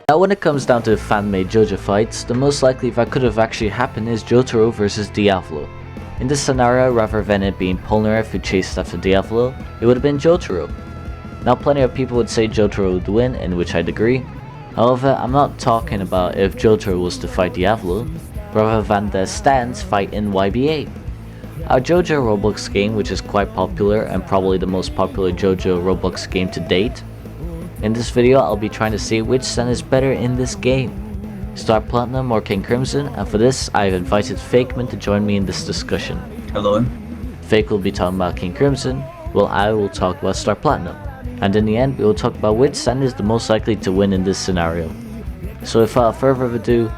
Now when it comes down to fan-made JoJo fights, the most likely that could have actually happened is Jotaro versus Diavolo. In this scenario, rather than it being Polnareff who chased after Diavolo, it would have been Jotaro. Now plenty of people would say Jotaro would win, in which I'd agree. However, I'm not talking about if Jotaro was to fight Diavolo, rather than the stands fight in YBA. A JoJo Roblox game which is quite popular and probably the most popular JoJo Roblox game to date. In this video, I'll be trying to see which stand is better in this game, Star Platinum or King Crimson, and for this I've invited Fakeman to join me in this discussion. Hello. Fake will be talking about King Crimson, while I will talk about Star Platinum, and in the end we will talk about which stand is the most likely to win in this scenario. So without further ado,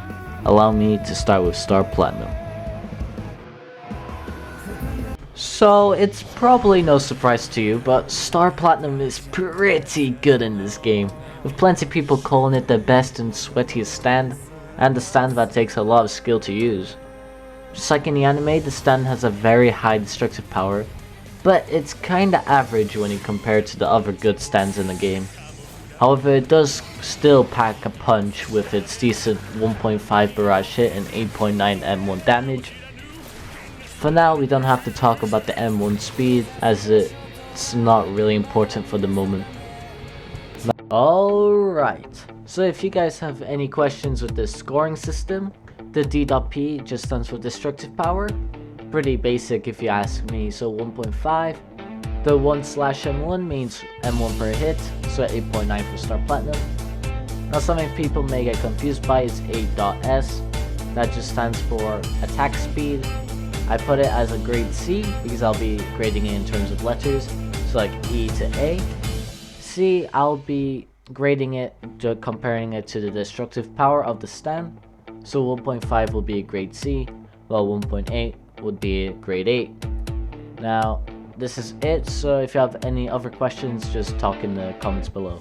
allow me to start with Star Platinum. So it's probably no surprise to you, but Star Platinum is pretty good in this game, with plenty of people calling it the best and sweatiest stand, and the stand that takes a lot of skill to use. Just like in the anime, the stand has a very high destructive power, but it's kinda average when you compare it to the other good stands in the game. However, it does still pack a punch with its decent 1.5 barrage hit and 8.9 M1 damage. For now, we don't have to talk about the M1 speed, as it's not really important for the moment. Alright, so if you guys have any questions with this scoring system, the D.P just stands for destructive power. Pretty basic if you ask me, so 1.5. The 1/M1 means M1 per hit, so 8.9 for Star Platinum. Now something people may get confused by is 8.S, that just stands for attack speed. I put it as a grade C because I'll be grading it in terms of letters, so like E to A. C, I'll be grading it, comparing it to the destructive power of the stand, so 1.5 will be a grade C, while 1.8 would be a grade 8. Now, this is it, so if you have any other questions, just talk in the comments below.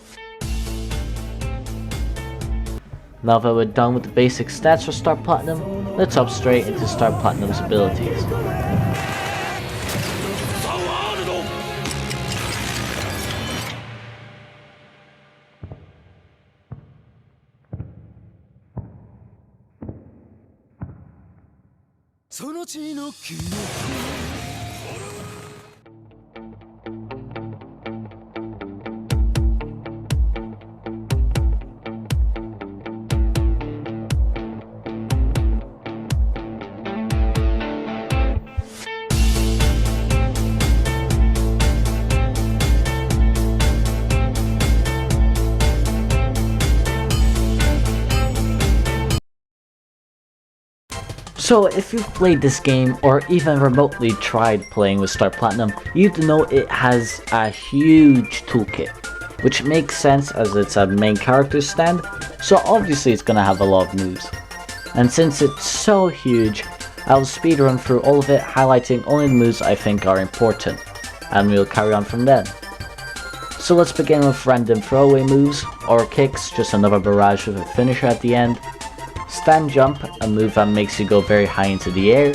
Now that we're done with the basic stats for Star Platinum, let's hop straight into Star Platinum's abilities. So if you've played this game or even remotely tried playing with Star Platinum, you'd know it has a huge toolkit, which makes sense as it's a main character stand, so obviously it's gonna have a lot of moves. And since it's so huge, I'll speedrun through all of it, highlighting only the moves I think are important, and we'll carry on from then. So let's begin with random throwaway moves, or kicks, just another barrage with a finisher at the end. Stand jump, a move that makes you go very high into the air.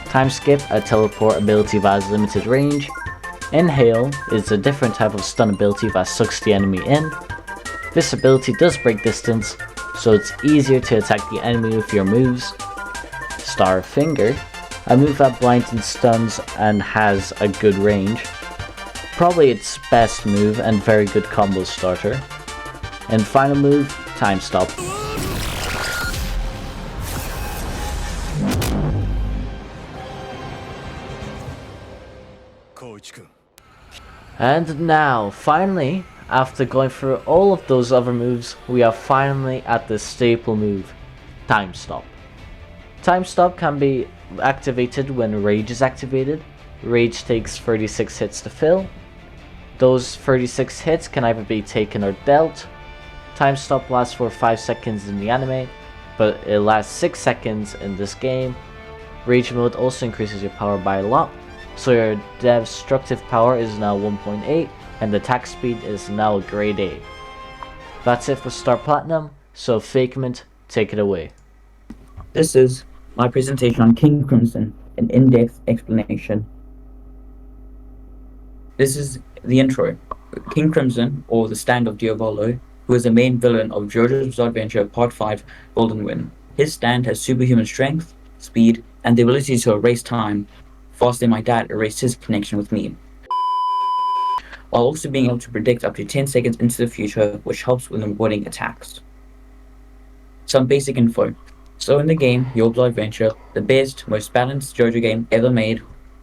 Time skip, a teleport ability that has limited range. Inhale is a different type of stun ability that sucks the enemy in. This ability does break distance, so it's easier to attack the enemy with your moves. Star Finger, a move that blinds and stuns and has a good range. Probably its best move and very good combo starter. And final move, Time Stop. And now, finally, after going through all of those other moves, we are finally at the staple move, Time Stop. Time Stop can be activated when Rage is activated. Rage takes 36 hits to fill. Those 36 hits can either be taken or dealt. Time Stop lasts for 5 seconds in the anime, but it lasts 6 seconds in this game. Rage mode also increases your power by a lot. So your destructive power is now 1.8 and the attack speed is now grade A. That's it for Star Platinum, so Fakement, take it away. This is my presentation on King Crimson, an in-depth explanation. This is the intro. King Crimson, or the Stand of Diavolo, who is the main villain of JoJo's Bizarre Adventure Part 5 Golden Wind. His stand has superhuman strength, speed, and the ability to erase time, faster than my dad erased his connection with me, while also being able to predict up to 10 seconds into the future, which helps with avoiding attacks. Some basic info. So in the game, Your Blood Adventure, the best, most balanced JoJo game ever made,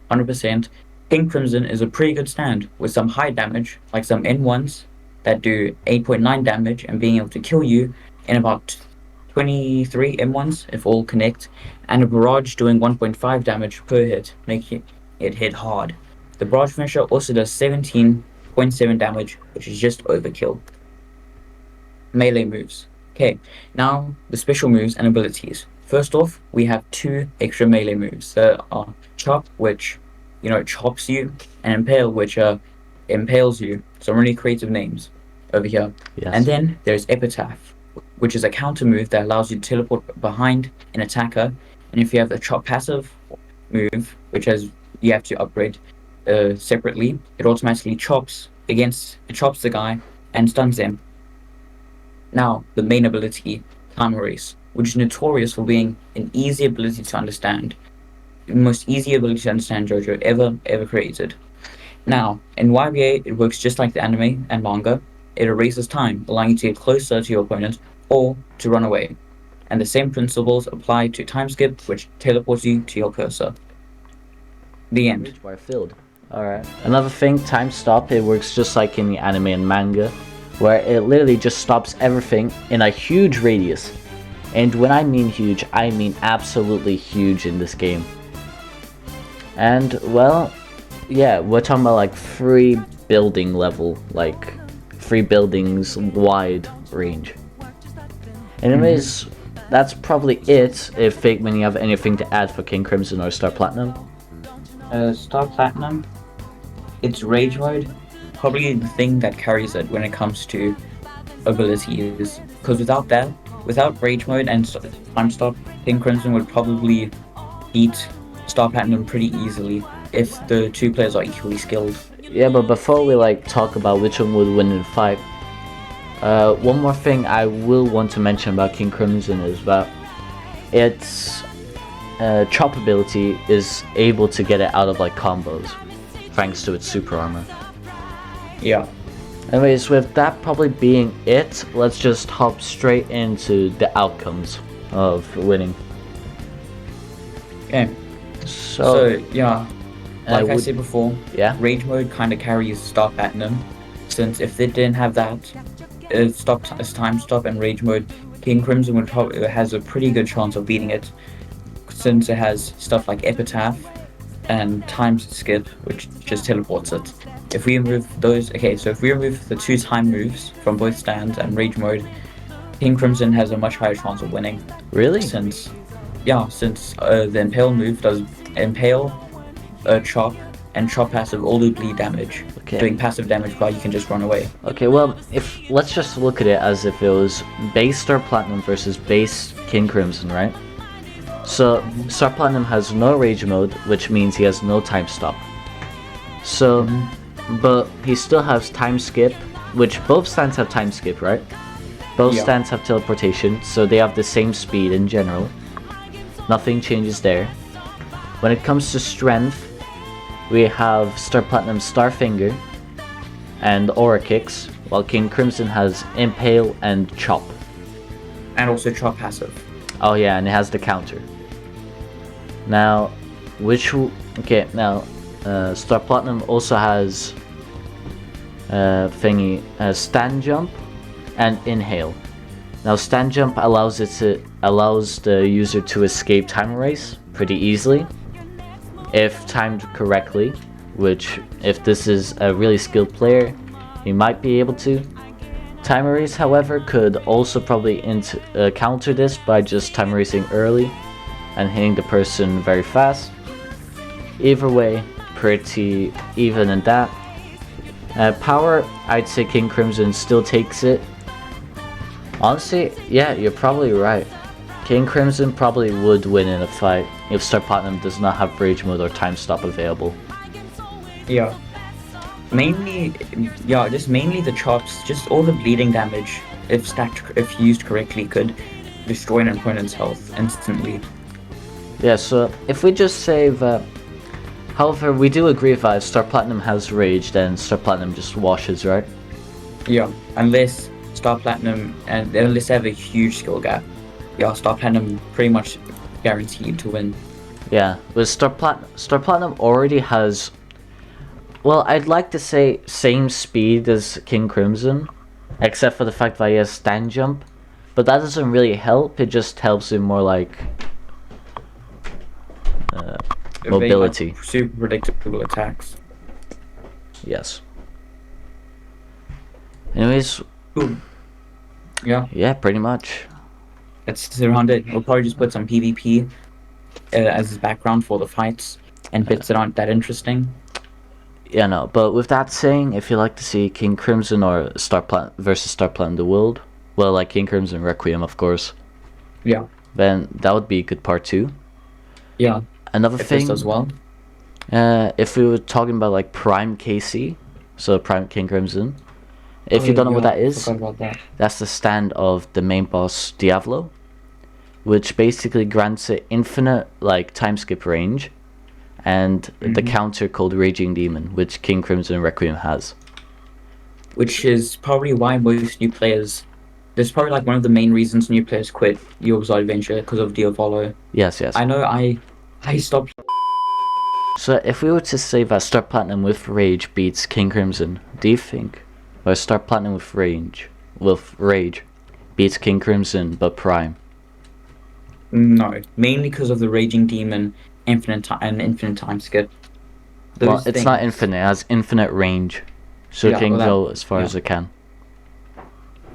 100%, King Crimson is a pretty good stand, with some high damage, like some N1s that do 8.9 damage and being able to kill you in about 23 M1s if all connect, and a barrage doing 1.5 damage per hit, making it hit hard. The barrage finisher also does 17.7 damage, which is just overkill. Melee moves. Okay, now the special moves and abilities. First off, we have 2 extra melee moves that are Chop, which, chops you, and Impale, which impales you. Some really creative names over here. Yes. And then there's Epitaph, which is a counter move that allows you to teleport behind an attacker. And if you have the Chop passive move, which you have to upgrade separately, it automatically chops the guy and stuns them. Now, the main ability, Time Erase, which is notorious for being an easy ability to understand. The most easy ability to understand JoJo ever created. Now, in YBA, it works just like the anime and manga. It erases time, allowing you to get closer to your opponent or to run away. And the same principles apply to Time Skip, which teleports you to your cursor. The end. Reach bar filled. Alright. Another thing, Time Stop, it works just like in the anime and manga, where it literally just stops everything in a huge radius. And when I mean huge, I mean absolutely huge in this game. And, well, yeah, we're talking about like 3 building level, like 3 buildings wide range. Anyways, that's probably it. If Fakeman, you have anything to add for King Crimson or Star Platinum? Star Platinum, it's Rage Mode, probably the thing that carries it when it comes to abilities, because without Rage Mode and Time Stop, King Crimson would probably beat Star Platinum pretty easily if the 2 players are equally skilled. Yeah, but before we talk about which one would win in a fight, one more thing I will want to mention about King Crimson is that its chop ability is able to get it out of combos, thanks to its super armor. Yeah. Anyways, with that probably being it, let's just hop straight into the outcomes of winning. Okay. So yeah, like I said before, yeah, Rage Mode kind of carries Star Platinum, since if they didn't have that, Time Stop and Rage Mode, King Crimson would probably has a pretty good chance of beating it, since it has stuff like Epitaph and Time Skip, which just teleports it. If we remove if we remove the 2 time moves from both stands and Rage Mode, King Crimson has a much higher chance of winning. Really? Since the Impale move does Impale, Chop, and Chop passive all do bleed damage. Okay. Doing passive damage while you can just run away. Okay, well, let's just look at it as if it was base Star Platinum versus base King Crimson, right? So, Star Platinum has no Rage Mode, which means he has no Time Stop. So, but he still has Time Skip, which both stands have Time Skip, right? Both stands have teleportation, so they have the same speed in general. Nothing changes there. When it comes to strength, we have Star Platinum Starfinger and Aura Kicks, while King Crimson has Impale and Chop. And also Chop passive. Oh yeah, and it has the counter. Now, Star Platinum also has Stand Jump and Inhale. Now, Stand Jump allows the user to escape Time Erase pretty easily, if timed correctly, which if this is a really skilled player, he might be able to. Time Erase, however, could also probably counter this by just Time Erasing early and hitting the person very fast. Either way, pretty even in that. Power, I'd say King Crimson still takes it. Honestly, yeah, you're probably right. King Crimson probably would win in a fight if Star Platinum does not have Rage Mode or Time Stop available. Yeah. Mainly, yeah, just mainly the chops, just all the bleeding damage, if stacked, if used correctly, could destroy an opponent's health instantly. Yeah, so if we just save, however, we do agree if Star Platinum has Rage, then Star Platinum just washes, right? Yeah, unless Star Platinum, and unless they have a huge skill gap, yeah, Star Platinum pretty much guaranteed to win. Yeah, but Star Platinum already has, well, I'd like to say same speed as King Crimson, except for the fact that he has stand jump, but that doesn't really help. It just helps him more like mobility. Like, super predictable attacks. Yes. Anyways, Cool. Yeah, yeah, pretty much. that's around it. We'll probably just put some PvP as background for the fights and bits that aren't that interesting. Yeah, no, but with that saying, if you like to see King Crimson or versus Star Platinum the World, well, like King Crimson Requiem, of course, Yeah, then that would be a good part 2. yeah. Another If thing, this does well. if we were talking about like Prime KC, so Prime King Crimson, if you don't know what that I is, forgot about that. that's the stand of the main boss Diavolo, which basically grants it infinite like time skip range, and the counter called Raging Demon, which King Crimson Requiem has. Which is probably why most new players. There's probably like one of the main reasons new players quit York's Adventure because of Diavolo. Yes, yes. I know I stopped. So if we were to say that Star Platinum with Rage beats King Crimson, do you think, or Star Platinum with Rage beats King Crimson but Prime? No, mainly because of the Raging Demon, infinite time skip. Well, Those it's not things. infinite, it has infinite range, so Yeah, it can well, go as far yeah. as it can.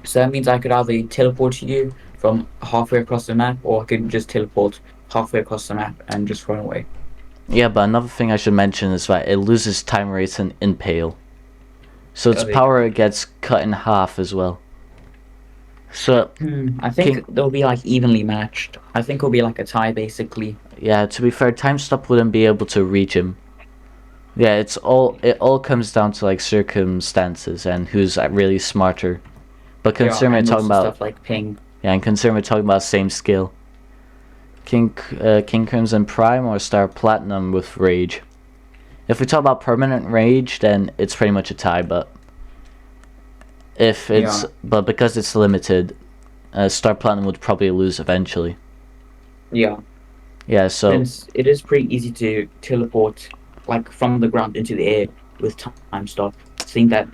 So that means I could either teleport you from halfway across the map, or I could just teleport halfway across the map and just run away. Yeah, but another thing I should mention is that it loses time rates and impale, so its power gets cut in half as well. So I think they'll be like evenly matched. I think it'll be like a tie basically. yeah, to be fair, Time Stop wouldn't be able to reach him. Yeah, it all comes down to like circumstances and who's really smarter. But considering we're and talking also about stuff like ping. yeah, and considering we're talking about same skill, King Crimson Prime or Star Platinum with Rage. If we talk about permanent Rage, then it's pretty much a tie. But because it's limited, Star Platinum would probably lose eventually. Yeah. Yeah, so It is pretty easy to teleport like from the ground into the air with time stop. Seeing that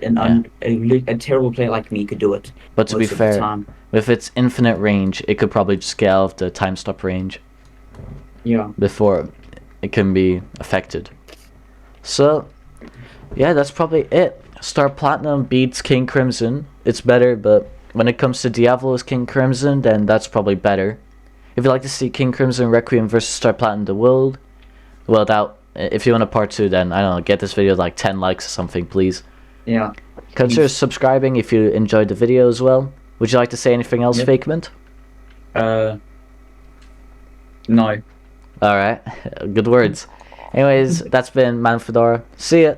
a terrible player like me could do it. but to be fair, with its infinite range, it could probably just get out of the time stop range. Yeah. Before it can be affected. So yeah, that's probably it. Star Platinum beats King Crimson. It's better, but when it comes to Diavolo's King Crimson, then that's probably better. If you'd like to see King Crimson Requiem versus Star Platinum the World, well, if you want a part 2, then I don't know, get this video like 10 likes or something, please. Yeah. Consider subscribing if you enjoyed the video as well. Would you like to say anything else, Fakement? No. Alright, good words. Anyways, that's been Man Fedora. See ya!